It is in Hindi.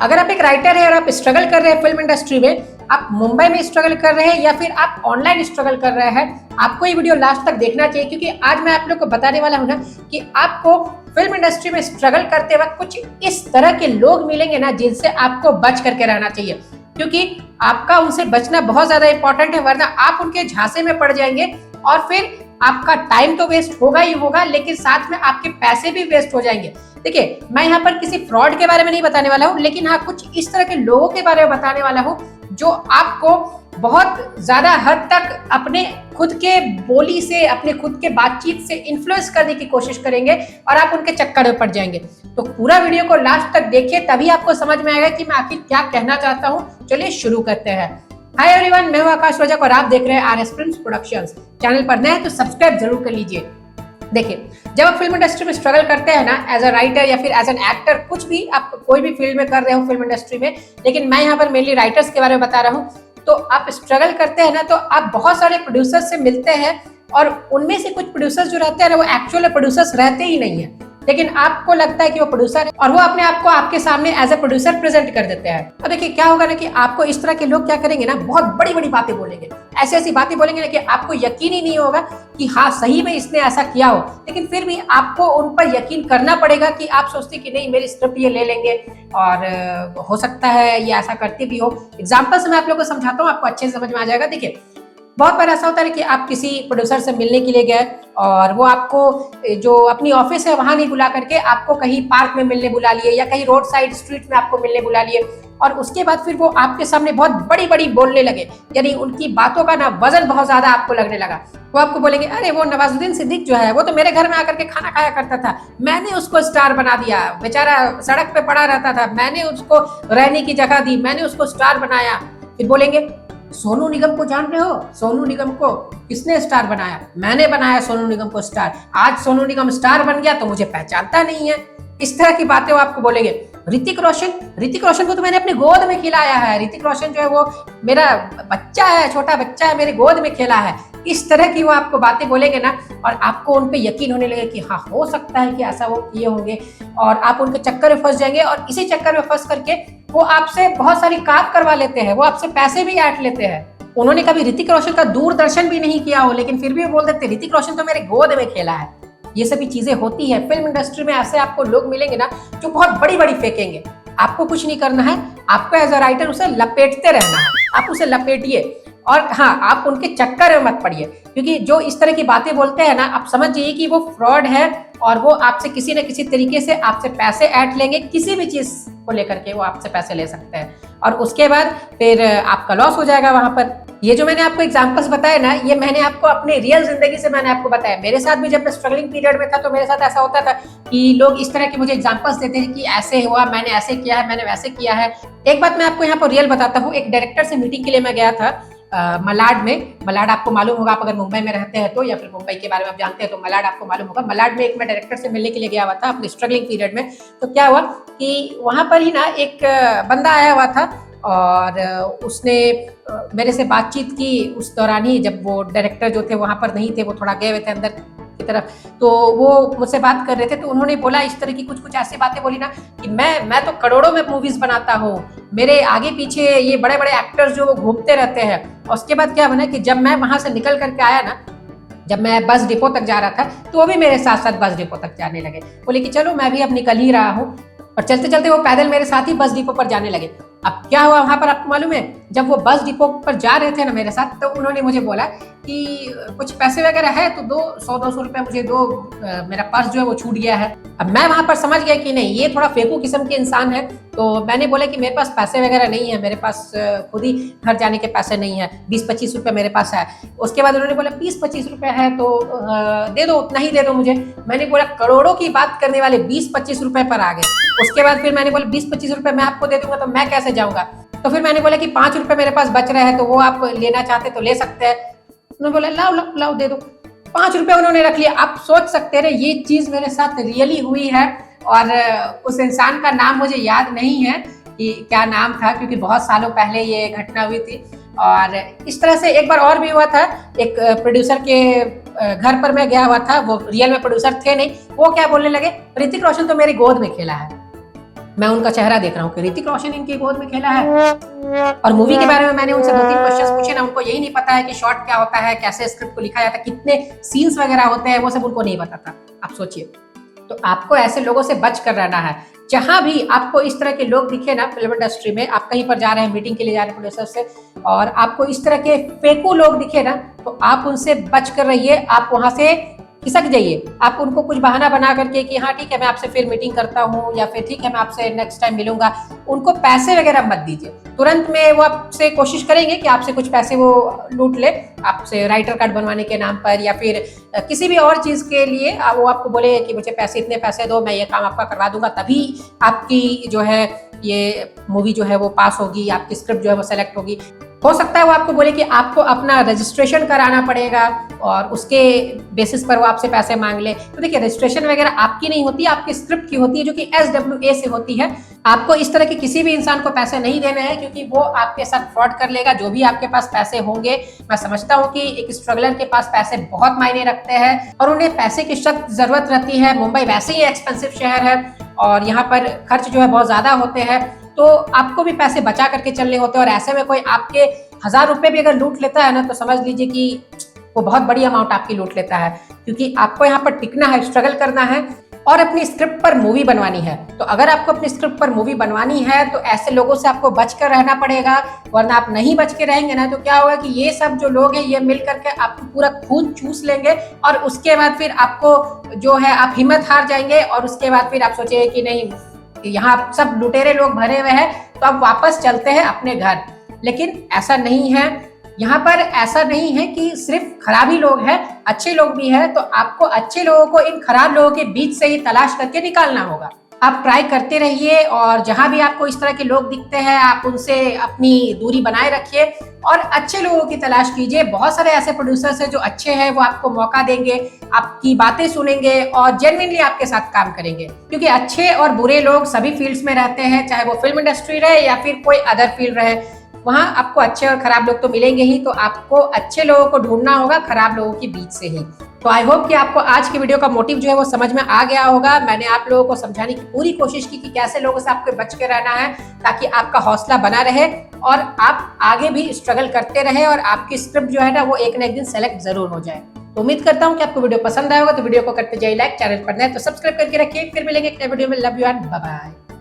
अगर आप एक राइटर है और आप स्ट्रगल कर रहे हैं फिल्म इंडस्ट्री में, आप मुंबई में स्ट्रगल कर रहे हैं या फिर आप ऑनलाइन स्ट्रगल कर रहे हैं, आपको ये वीडियो लास्ट तक देखना चाहिए, क्योंकि आज मैं आप लोग को बताने वाला हूं ना कि आपको फिल्म इंडस्ट्री में स्ट्रगल करते वक्त कुछ इस तरह के लोग मिलेंगे ना जिनसे आपको बच करके रहना चाहिए, क्योंकि आपका उनसे बचना बहुत ज्यादा इंपॉर्टेंट है, वरना आप उनके झांसे में पड़ जाएंगे और फिर आपका टाइम तो वेस्ट होगा ही होगा, लेकिन साथ में आपके पैसे भी वेस्ट हो जाएंगे। देखिए, मैं यहाँ पर किसी फ्रॉड के बारे में नहीं बताने वाला हूँ, लेकिन हाँ कुछ इस तरह के लोगों के बारे में बताने वाला हूँ जो आपको बहुत ज्यादा हद तक अपने खुद के बोली से, अपने खुद के बातचीत से इन्फ्लुएंस करने की कोशिश करेंगे और आप उनके चक्कर में पड़ जाएंगे। तो पूरा वीडियो को लास्ट तक देखिए, तभी आपको समझ में आएगा कि मैं आखिर क्या कहना चाहता हूँ। चलिए शुरू करते हैं। हाय एवरीवन, मैं हूं आकाश रजक और आप देख रहे हैं आरएस फिल्म्स प्रोडक्शंस। चैनल पर नए हैं तो सब्सक्राइब जरूर कर लीजिए। देखिए, जब आप फिल्म इंडस्ट्री में स्ट्रगल करते हैं ना, एज अ राइटर या फिर एज एन एक्टर, कुछ भी आप कोई भी फील्ड में कर रहे हो फिल्म इंडस्ट्री में, लेकिन मैं यहाँ पर मेनली राइटर्स के बारे में बता रहा हूँ। तो आप स्ट्रगल करते हैं ना, तो आप बहुत सारे प्रोड्यूसर से मिलते हैं और उनमें से कुछ प्रोड्यूसर्स जो रहते हैं ना, वो एक्चुअल प्रोड्यूसर्स रहते ही नहीं है, लेकिन आपको लगता है कि वो प्रोड्यूसर है और वो अपने आप को आपके सामने एज ए प्रोड्यूसर प्रेजेंट कर देते हैं। और देखिए क्या होगा ना कि आपको इस तरह के लोग क्या करेंगे ना, बहुत बड़ी बड़ी बातें बोलेंगे, ऐसी ऐसी बातें बोलेंगे ना कि आपको यकीन ही नहीं होगा कि हाँ सही में इसने ऐसा किया हो, लेकिन फिर भी आपको उन पर यकीन करना पड़ेगा कि आप सोचते कि नहीं मेरी स्क्रिप्ट ये ले लेंगे और हो सकता है ये ऐसा करते भी हो। एग्जाम्पल से मैं आप लोगों को समझाता हूँ, आपको अच्छे से समझ में आ जाएगा। देखिए, बहुत बार ऐसा होता है कि आप किसी प्रोड्यूसर से मिलने के लिए गए और वो आपको जो अपनी ऑफिस है वहां नहीं बुला करके आपको कहीं पार्क में मिलने बुला लिए या कहीं रोड साइड स्ट्रीट में आपको मिलने बुला लिए, और उसके बाद फिर वो आपके सामने बहुत बड़ी बड़ी बोलने लगे, यानी उनकी बातों का ना वजन बहुत ज्यादा आपको लगने लगा। वो आपको बोलेंगे, अरे वो नवाजुद्दीन सिद्दीकी जो है वो तो मेरे घर में आकर के खाना खाया करता था, मैंने उसको स्टार बना दिया, बेचारा सड़क पे पड़ा रहता था, मैंने उसको रहने की जगह दी, मैंने उसको स्टार बनाया। फिर बोलेंगे, सोनू निगम को जान रहे हो? सोनू निगम को किसने स्टार बनाया? मैंने बनाया सोनू निगम को स्टार। आज सोनू निगम स्टार बन गया तो मुझे पहचानता नहीं है। इस तरह की बातें वो आपको बोलेंगे। ऋतिक रोशन को तो मैंने अपनी गोद में खिलाया है, ऋतिक रोशन जो है वो मेरा बच्चा है, छोटा बच्चा है, मेरी गोद में खेला है। इस तरह की वो आपको बातें बोलेंगे ना, और आपको उन पे यकीन होने लगे कि हाँ हो सकता है कि ऐसा वो किए होंगे, और आप उनके चक्कर में फंस जाएंगे। और इसी चक्कर में फंस करके वो आपसे बहुत सारी काम करवा लेते हैं, वो आपसे पैसे भी ऐंठ लेते हैं। उन्होंने कभी ऋतिक रोशन का दूरदर्शन भी नहीं किया हो, लेकिन फिर भी वो बोल देते ऋतिक रोशन तो मेरे गोद में खेला है। ये सभी चीजें होती है फिल्म इंडस्ट्री में। ऐसे आपको लोग मिलेंगे ना जो बहुत बड़ी बड़ी फेंकेंगे। आपको कुछ नहीं करना है, आपको एज अ राइटर उसे लपेटते रहना है। आप उसे लपेटिए और हाँ, आप उनके चक्कर में मत पड़िए, क्योंकि जो इस तरह की बातें बोलते हैं ना, आप समझ जाइए कि वो फ्रॉड है और वो आपसे किसी न किसी तरीके से आपसे पैसे ऐंठ लेंगे। किसी भी चीज को लेकर के वो आपसे पैसे ले सकते हैं और उसके बाद फिर आपका लॉस हो जाएगा वहां पर। ये जो मैंने आपको एग्जांपल्स बताए ना, ये मैंने आपको अपने रियल जिंदगी से मैंने आपको बताया। मेरे साथ भी जब मैं स्ट्रगलिंग पीरियड में था तो मेरे साथ ऐसा होता था कि लोग इस तरह के मुझे एग्जांपल्स देते हैं कि ऐसे हुआ, मैंने ऐसे किया है, मैंने वैसे किया है। एक बात मैं आपको यहाँ पर रियल बताता हूँ। एक डायरेक्टर से मीटिंग के लिए मैं गया था मलाड में। मलाड आपको मालूम होगा, आप अगर मुंबई में रहते हैं तो, या फिर मुंबई के बारे में आप जानते हैं तो मलाड आपको मालूम होगा। मलाड में एक मैं डायरेक्टर से मिलने के लिए गया हुआ था अपने स्ट्रगलिंग पीरियड में। तो क्या हुआ कि वहां पर ही ना एक बंदा आया हुआ था और उसने मेरे से बातचीत की उस दौरान ही, जब वो डायरेक्टर जो थे वहां पर नहीं थे, वो थोड़ा गए हुए थे अंदर की तरफ, तो वो मुझसे बात कर रहे थे। तो उन्होंने बोला इस तरह की कुछ ऐसी बातें बोली ना कि मैं तो करोड़ों में मूवीज बनाता हूँ, मेरे आगे पीछे ये बड़े बड़े एक्टर्स जो घूमते रहते हैं। और उसके बाद क्या बना कि जब मैं वहां से निकल करके आया ना, जब मैं बस डिपो तक जा रहा था तो वो भी मेरे साथ साथ बस डिपो तक जाने लगे। बोले कि चलो मैं भी अब निकल ही रहा हूँ, और चलते चलते वो पैदल मेरे साथ ही बस डिपो पर जाने लगे। अब क्या हुआ वहां पर आपको मालूम है? जब वो बस डिपो पर जा रहे थे ना मेरे साथ, तो उन्होंने मुझे बोला कि कुछ पैसे वगैरह है तो दो, 100-200 रुपए मुझे दो, मेरा पर्स जो है वो छूट गया है। अब मैं वहां पर समझ गया कि नहीं, ये थोड़ा फेंकू किस्म के इंसान है। तो मैंने बोला कि मेरे पास पैसे वगैरह नहीं है, मेरे पास खुद ही घर जाने के पैसे नहीं है, 20-25 रुपए मेरे पास है। उसके बाद उन्होंने बोला 20-25 रुपए है तो दे दो, उतना ही दे दो मुझे। मैंने बोला करोड़ों की बात करने वाले 20-25 रुपए पर आ गए। उसके बाद फिर मैंने बोला 20-25 रुपए मैं आपको दे दूंगा तो मैं कैसे जाऊंगा? तो फिर मैंने बोला कि 5 रुपए मेरे पास बच रहे हैं, तो वो आप लेना चाहते तो ले सकते हैं। उन्होंने बोला लाओ लाओ लाओ दे दो। 5 रुपए उन्होंने रख लिया। आप सोच सकते हैं ये चीज मेरे साथ रियली हुई है, और उस इंसान का नाम मुझे याद नहीं है कि क्या नाम था, क्योंकि बहुत सालों पहले ये घटना हुई थी। और इस तरह से एक बार और भी हुआ था। एक प्रोड्यूसर के घर पर मैं गया हुआ था, वो रियल में प्रोड्यूसर थे नहीं। वो क्या बोलने लगे, ऋतिक रोशन तो मेरी गोद में खेला है। मैं उनका चेहरा देख रहा हूँ कि ऋतिक रोशन इनकी गोद में खेला है। और मूवी के बारे में मैंने उनसे 2-3 क्वेश्चंस पूछे ना, उनको यही नहीं पता है कि शॉट क्या होता है, कैसे स्क्रिप्ट को लिखा जाता है, कितने सीन्स वगैरह होते हैं, वो सब उनको नहीं पता था। आप सोचिए, तो आपको ऐसे लोगों से बच कर रहना है। जहां भी आपको इस तरह के लोग दिखे ना फिल्म इंडस्ट्री में, आप कहीं पर जा रहे हैं, मीटिंग के लिए जा रहे हैं प्रोड्यूसर से, और आपको इस तरह के फेकू लोग दिखे ना, तो आप उनसे बच कर रहिए। आप वहां से खिसक जाइए। आप उनको कुछ बहाना बना करके कि हाँ ठीक है मैं आपसे फिर मीटिंग करता हूँ, या फिर ठीक है मैं आपसे नेक्स्ट टाइम मिलूंगा, उनको पैसे वगैरह मत दीजिए। तुरंत में वो आपसे कोशिश करेंगे कि आपसे कुछ पैसे वो लूट ले, आपसे राइटर कार्ड बनवाने के नाम पर, या फिर किसी भी और चीज के लिए वो आपको बोले कि मुझे पैसे, इतने पैसे दो, मैं ये काम आपका करवा दूंगा, तभी आपकी जो है ये मूवी जो है वो पास होगी, आपकी स्क्रिप्ट जो है वो सेलेक्ट होगी। हो सकता है वो आपको बोले कि आपको अपना रजिस्ट्रेशन कराना पड़ेगा, और उसके बेसिस पर वो आपसे पैसे मांग ले। तो देखिए, रजिस्ट्रेशन वगैरह आपकी नहीं होती, आपकी स्क्रिप्ट की होती है, जो कि SWA से होती है। आपको इस तरह के किसी भी इंसान को पैसे नहीं देने हैं, क्योंकि वो आपके साथ फ्रॉड कर लेगा। जो भी आपके पास पैसे होंगे, मैं समझता हूँ कि एक स्ट्रगलर के पास पैसे बहुत मायने रखते हैं, और उन्हें पैसे की सख्त जरूरत रहती है। मुंबई वैसे ही एक्सपेंसिव शहर है, और यहाँ पर खर्च जो है बहुत ज्यादा होते हैं, तो आपको भी पैसे बचा करके चलने होते हैं। और ऐसे में कोई आपके 1000 रुपए भी अगर लूट लेता है ना, तो समझ लीजिए कि वो बहुत बड़ी अमाउंट आपकी लूट लेता है, क्योंकि आपको यहाँ पर टिकना है, स्ट्रगल करना है, और अपनी स्क्रिप्ट पर मूवी बनवानी है। तो अगर आपको अपनी स्क्रिप्ट पर मूवी बनवानी है, तो ऐसे लोगों से आपको बचकर रहना पड़ेगा, वरना आप नहीं बच के रहेंगे ना, तो क्या होगा कि ये सब जो लोग हैं, ये मिल करके आपको पूरा खून चूस लेंगे, और उसके बाद फिर आपको जो है आप हिम्मत हार जाएंगे, और उसके बाद फिर आप सोचेंगे कि नहीं, यहाँ सब लुटेरे लोग भरे हुए हैं, तो आप वापस चलते हैं अपने घर। लेकिन ऐसा नहीं है, यहाँ पर ऐसा नहीं है कि सिर्फ खराब ही लोग हैं, अच्छे लोग भी हैं। तो आपको अच्छे लोगों को इन खराब लोगों के बीच से ही तलाश करके निकालना होगा। आप ट्राई करते रहिए, और जहां भी आपको इस तरह के लोग दिखते हैं, आप उनसे अपनी दूरी बनाए रखिए, और अच्छे लोगों की तलाश कीजिए। बहुत सारे ऐसे प्रोड्यूसर्स हैं जो अच्छे हैं, वो आपको मौका देंगे, आपकी बातें सुनेंगे, और जेन्युइनली आपके साथ काम करेंगे। क्योंकि अच्छे और बुरे लोग सभी फील्ड्स में रहते हैं, चाहे वो फिल्म इंडस्ट्री रहे या फिर कोई अदर फील्ड रहे, वहां आपको अच्छे और खराब लोग तो मिलेंगे ही। तो आपको अच्छे लोगों को ढूंढना होगा खराब लोगों के बीच से ही। तो आई होप कि आपको आज की वीडियो का मोटिव जो है वो समझ में आ गया होगा। मैंने आप लोगों को समझाने की पूरी कोशिश की कि कैसे लोगों से आपको बच के रहना है, ताकि आपका हौसला बना रहे और आप आगे भी स्ट्रगल करते रहे, और आपकी स्क्रिप्ट जो है ना वो एक न एक दिन सेलेक्ट जरूर हो जाए। तो उम्मीद करता हूँ कि आपको वीडियो पसंद आएगा। तो वीडियो को करते जाइए लाइक, चैनल पर नए तो सब्सक्राइब करके रखिए। फिर मिलेंगे एक नए वीडियो में। Love you and bye bye.